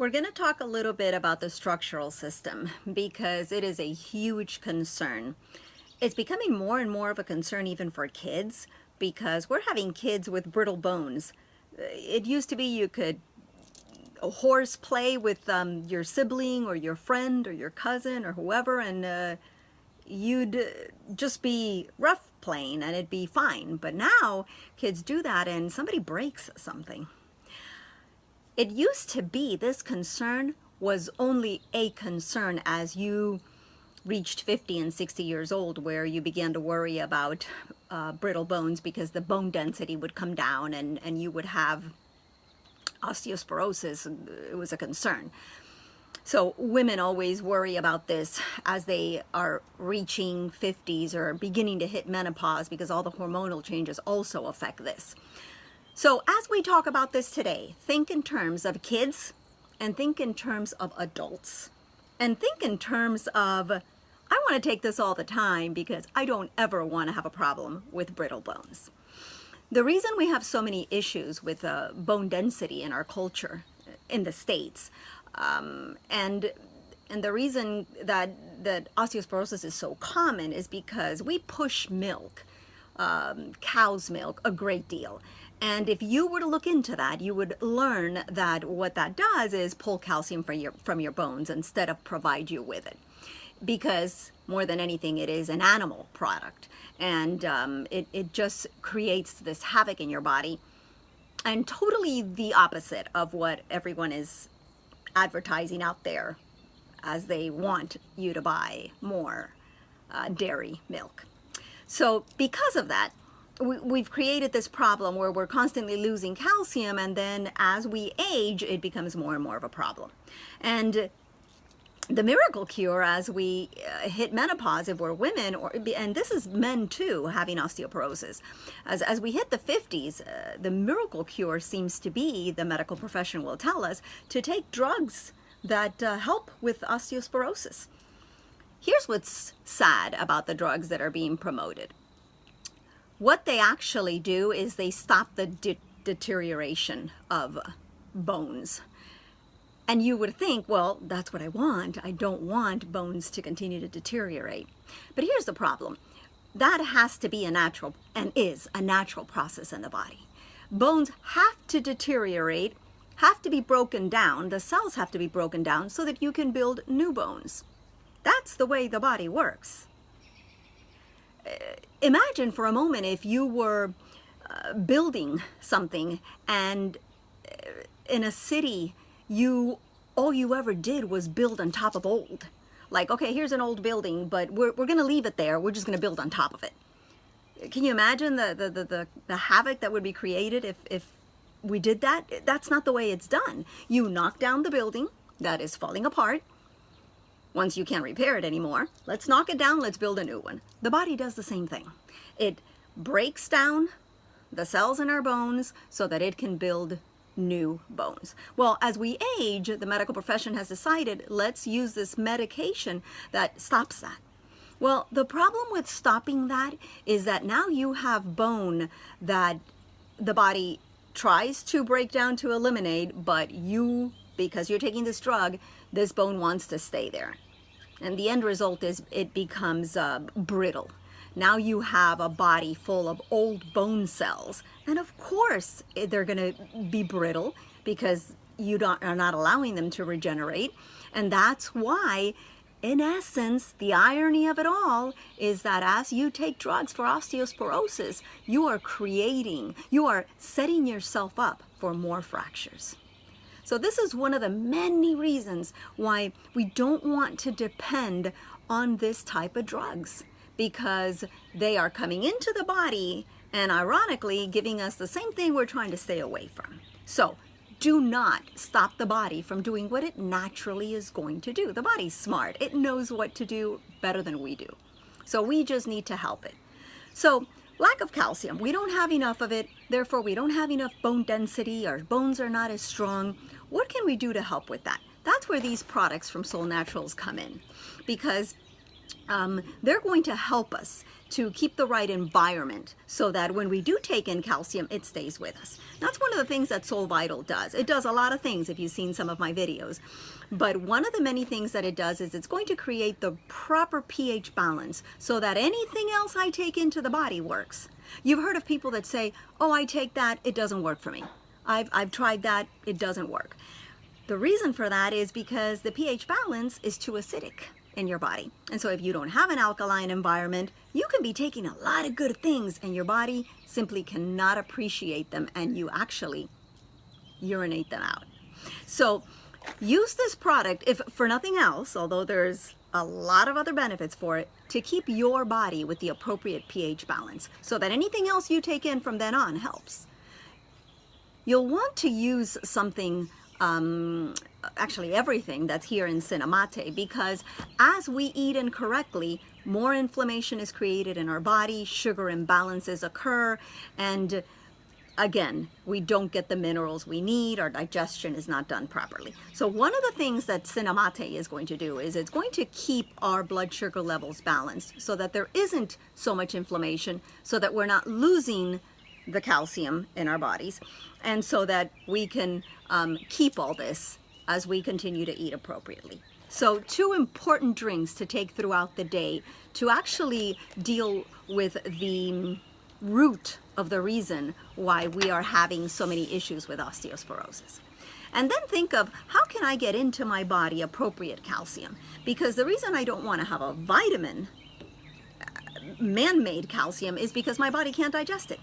We're going to talk a little bit about the structural system because it is a huge concern. It's becoming more and more of a concern even for kids because we're having kids with brittle bones. It used to be you could horseplay with your sibling or your friend or your cousin or whoever, and you'd just be rough playing and it'd be fine. But now kids do that and somebody breaks something. It used to be this concern was only a concern as you reached 50 and 60 years old, where you began to worry about brittle bones because the bone density would come down and you would have osteosporosis. It was a concern. So women always worry about this as they are reaching 50s or beginning to hit menopause because all the hormonal changes also affect this. So as we talk about this today, think in terms of kids and think in terms of adults and think in terms of, I want to take this all the time because I don't ever want to have a problem with brittle bones. The reason we have so many issues with bone density in our culture in the States, and the reason that osteoporosis is so common is because we push milk, cow's milk, a great deal. And if you were to look into that, you would learn that what that does is pull calcium from your bones instead of provide you with it. Because more than anything, it is an animal product. And it just creates this havoc in your body. And totally the opposite of what everyone is advertising out there as they want you to buy more dairy milk. So because of that, we've created this problem where we're constantly losing calcium, and then as we age, it becomes more and more of a problem. And the miracle cure as we hit menopause, if we're women, and this is men too, having osteoporosis, as we hit the 50s, the miracle cure seems to be, the medical profession will tell us, to take drugs that help with osteosporosis. Here's what's sad about the drugs that are being promoted. What they actually do is they stop the deterioration of bones. And you would think, well, that's what I want. I don't want bones to continue to deteriorate. But here's the problem. That has to be a natural, and is a natural process in the body. Bones have to deteriorate, have to be broken down. The cells have to be broken down so that you can build new bones. That's the way the body works. Imagine for a moment if you were building something and in a city, all you ever did was build on top of old. Like, okay, here's an old building, but we're going to leave it there. We're just going to build on top of it. Can you imagine the havoc that would be created if we did that? That's not the way it's done. You knock down the building that is falling apart. Once you can't repair it anymore, let's knock it down, let's build a new one. The body does the same thing. It breaks down the cells in our bones so that it can build new bones. Well, as we age, the medical profession has decided, let's use this medication that stops that. Well, the problem with stopping that is that now you have bone that the body tries to break down to eliminate, but because you're taking this drug, this bone wants to stay there. And the end result is it becomes brittle. Now you have a body full of old bone cells. And of course, they're going to be brittle because you are not allowing them to regenerate. And that's why, in essence, the irony of it all is that as you take drugs for osteosporosis, you are setting yourself up for more fractures. So this is one of the many reasons why we don't want to depend on this type of drugs, because they are coming into the body and ironically giving us the same thing we're trying to stay away from. So do not stop the body from doing what it naturally is going to do. The body's smart. It knows what to do better than we do. So we just need to help it. So lack of calcium, we don't have enough of it, therefore we don't have enough bone density, our bones are not as strong. What can we do to help with that? That's where these products from Solle Naturals come in, because they're going to help us to keep the right environment so that when we do take in calcium, it stays with us. That's one of the things that Soul Vital does. It does a lot of things if you've seen some of my videos. But one of the many things that it does is it's going to create the proper pH balance so that anything else I take into the body works. You've heard of people that say, oh, I take that, it doesn't work for me. I've tried that, it doesn't work. The reason for that is because the pH balance is too acidic in your body. And so if you don't have an alkaline environment, you can be taking a lot of good things and your body simply cannot appreciate them and you actually urinate them out. So use this product, if for nothing else, although there's a lot of other benefits for it, to keep your body with the appropriate pH balance so that anything else you take in from then on helps. You'll want to use something, actually everything that's here in Cinnamate, because as we eat incorrectly, more inflammation is created in our body, sugar imbalances occur, and again, we don't get the minerals we need, our digestion is not done properly. So one of the things that Cinnamate is going to do is it's going to keep our blood sugar levels balanced so that there isn't so much inflammation, so that we're not losing the calcium in our bodies, and so that we can keep all this as we continue to eat appropriately. So 2 important drinks to take throughout the day to actually deal with the root of the reason why we are having so many issues with osteosporosis. And then think of, how can I get into my body appropriate calcium? Because the reason I don't want to have a vitamin, man-made calcium, is because my body can't digest it.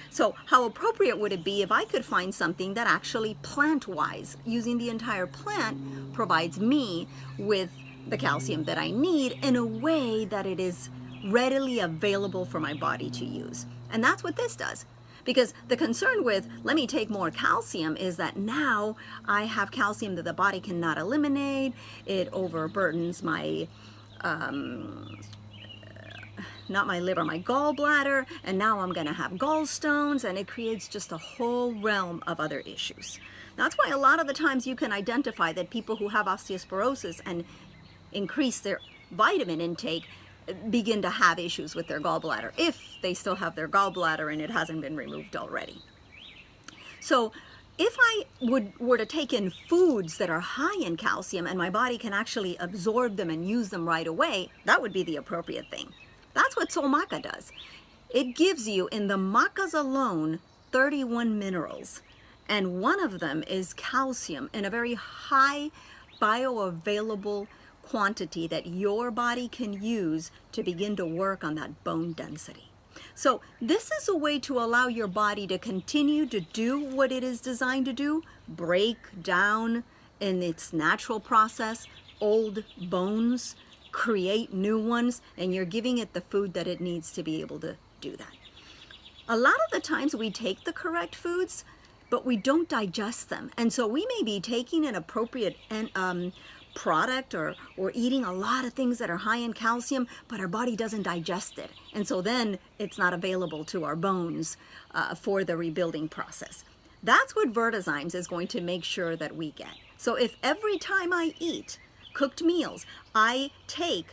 So how appropriate would it be if I could find something that actually plant-wise, using the entire plant, provides me with the calcium that I need in a way that it is readily available for my body to use. And that's what this does. Because the concern with, let me take more calcium, is that now I have calcium that the body cannot eliminate. It overburdens my not my liver, my gallbladder, and now I'm going to have gallstones, and it creates just a whole realm of other issues. That's why a lot of the times you can identify that people who have osteosporosis and increase their vitamin intake begin to have issues with their gallbladder, if they still have their gallbladder and it hasn't been removed already. So if I were to take in foods that are high in calcium and my body can actually absorb them and use them right away, that would be the appropriate thing. That's what Soul Maca does. It gives you, in the macas alone, 31 minerals, and one of them is calcium in a very high bioavailable quantity that your body can use to begin to work on that bone density. So this is a way to allow your body to continue to do what it is designed to do, break down in its natural process old bones, create new ones, and you're giving it the food that it needs to be able to do that. A lot of the times we take the correct foods, but we don't digest them. And so we may be taking an appropriate product or eating a lot of things that are high in calcium, but our body doesn't digest it. And so then it's not available to our bones for the rebuilding process. That's what Vertizymes is going to make sure that we get. So if every time I eat cooked meals, I take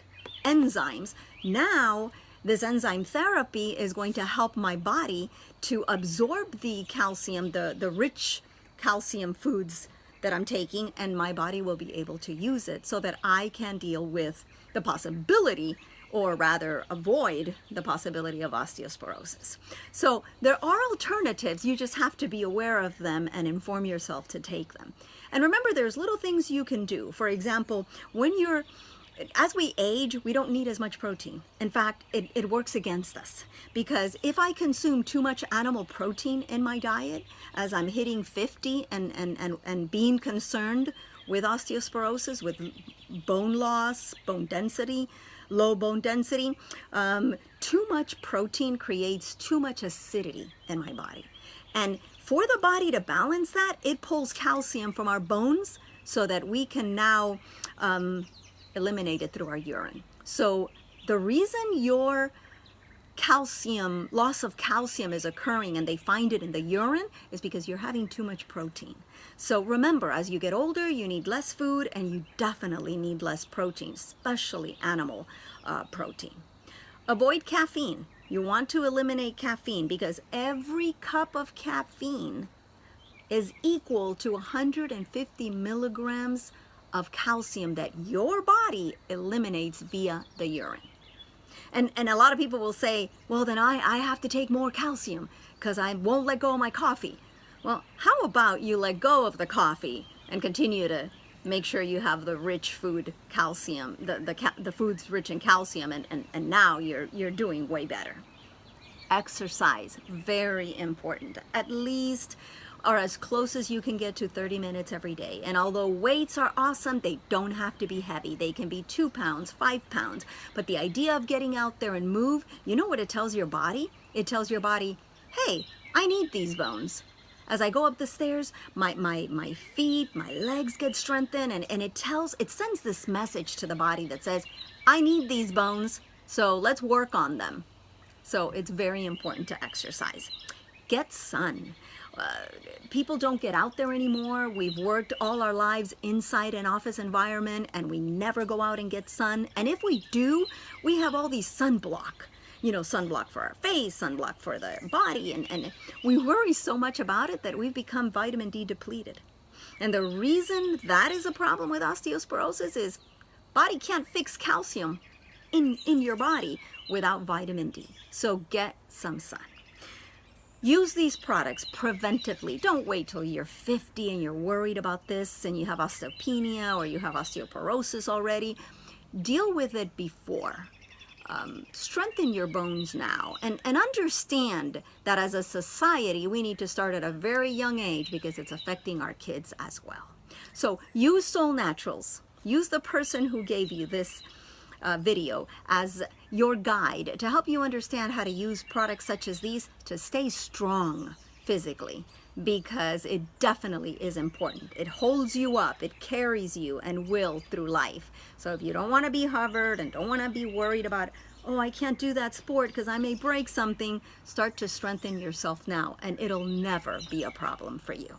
enzymes, now this enzyme therapy is going to help my body to absorb the calcium, the rich calcium foods that I'm taking, and my body will be able to use it so that I can deal with the possibility, or rather avoid the possibility, of osteosporosis. So there are alternatives, you just have to be aware of them and inform yourself to take them. And remember, there's little things you can do. For example, as we age, we don't need as much protein. In fact, it works against us, because if I consume too much animal protein in my diet as I'm hitting 50 and being concerned with osteosporosis, with bone loss, bone density, low bone density, too much protein creates too much acidity in my body. And for the body to balance that, it pulls calcium from our bones so that we can now eliminate it through our urine. So the reason your calcium, loss of calcium is occurring and they find it in the urine is because you're having too much protein. So remember, as you get older, you need less food and you definitely need less protein, especially animal protein. Avoid caffeine. You want to eliminate caffeine because every cup of caffeine is equal to 150 milligrams of calcium that your body eliminates via the urine. And a lot of people will say, well, then I have to take more calcium because I won't let go of my coffee. Well, how about you let go of the coffee and continue to make sure you have the rich food calcium, the foods rich in calcium, and now you're doing way better. Exercise, very important. At least or as close as you can get to 30 minutes every day. And although weights are awesome, they don't have to be heavy. They can be 2 pounds, 5 pounds. But the idea of getting out there and move, you know what it tells your body? It tells your body, hey, I need these bones. As I go up the stairs, my feet, my legs get strengthened, and it sends this message to the body that says, I need these bones, so let's work on them. So it's very important to exercise. Get sun. People don't get out there anymore. We've worked all our lives inside an office environment and we never go out and get sun. And if we do, we have all these sunblock. You know, sunblock for our face, sunblock for the body, and we worry so much about it that we've become vitamin D depleted. And the reason that is a problem with osteoporosis is body can't fix calcium in your body without vitamin D. So get some sun. Use these products preventively. Don't wait till you're 50 and you're worried about this and you have osteopenia or you have osteoporosis already. Deal with it before. Strengthen your bones now and understand that as a society we need to start at a very young age because it's affecting our kids as well. So use Solle Naturals. Use the person who gave you this video as your guide to help you understand how to use products such as these to stay strong physically, because it definitely is important. It holds you up, it carries you and will through life. So if you don't want to be hovered and don't want to be worried about, oh, I can't do that sport because I may break something, start to strengthen yourself now and it'll never be a problem for you.